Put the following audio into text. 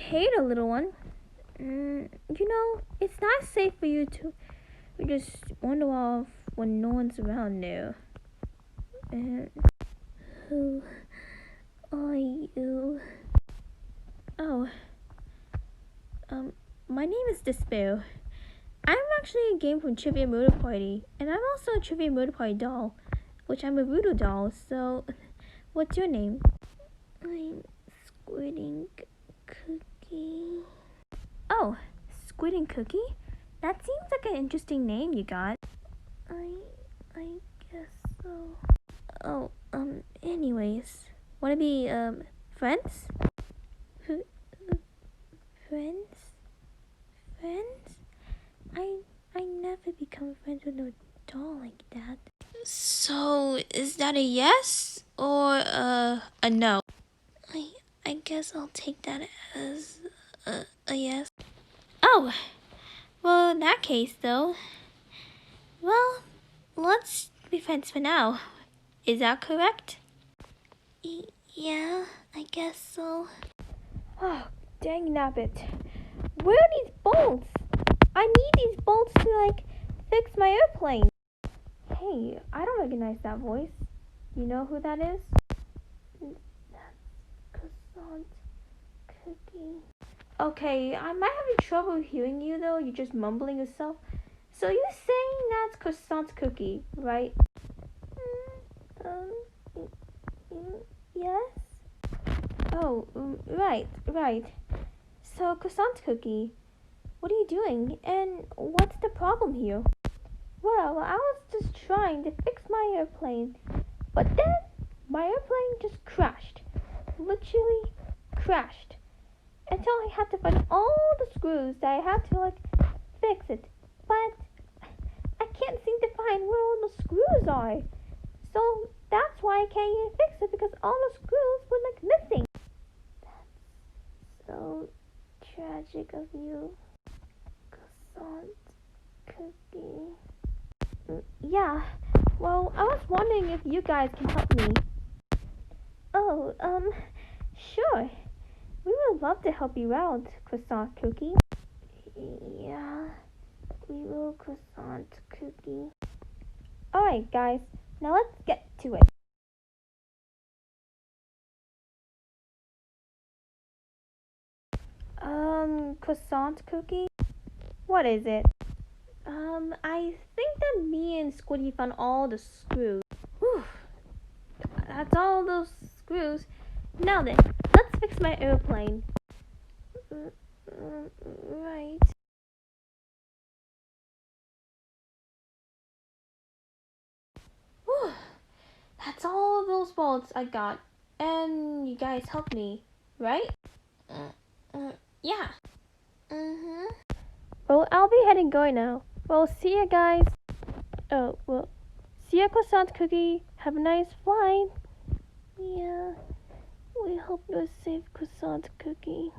Hey, the little one. It's not safe for you to just wander off when no one's around there. And who are you? Oh, my name is Despair. I'm actually a game from Trivia Murder Party, and I'm also a Trivia Murder Party doll, which I'm a voodoo doll. So, what's your name? I'm Squid Ink Cookie. Oh, Squid Ink Cookie? That seems like an interesting name you got. I guess so. Oh, anyways. Wanna be, friends? Friends? Friends? I never become friends with no doll like that. So, is that a yes or a no? I guess I'll take that as a yes. Oh, well, in that case, though, well, let's be friends for now. Is that correct? Yeah, I guess so. Oh, dang nabbit. Where are these bolts? I need these bolts to, fix my airplane. Hey, I don't recognize that voice. You know who that is? That's Croissant Cookie. Okay, I'm having trouble hearing you though. You're just mumbling yourself. So you're saying that's Croissant Cookie, right? Yes? Oh, right. So, Croissant Cookie, what are you doing? And what's the problem here? Well, I was just trying to fix my airplane, but then my airplane just crashed. Literally crashed. Until I had to find all the screws that I had to, fix it. But I can't seem to find where all the screws are. So that's why I can't even fix it, because all the screws were, missing. That's so tragic of you, Croissant Cookie. Yeah, well, I was wondering if you guys can help me. Oh, sure. We would love to help you out, Croissant Cookie. Yeah, we will, Croissant Cookie. Alright, guys, now let's get to it. Croissant Cookie? What is it? I think that me and Squiddy found all the screws. Whew. That's all those screws. Now then, let's fix my airplane. Right. Whew. That's all those bolts I got. And you guys helped me, right? Yeah. Well, I'll be heading going now. Well, see ya, guys. Oh, well, see ya, Croissant Cookie. Have a nice flight. Yeah, we hope you're safe, Croissant Cookie.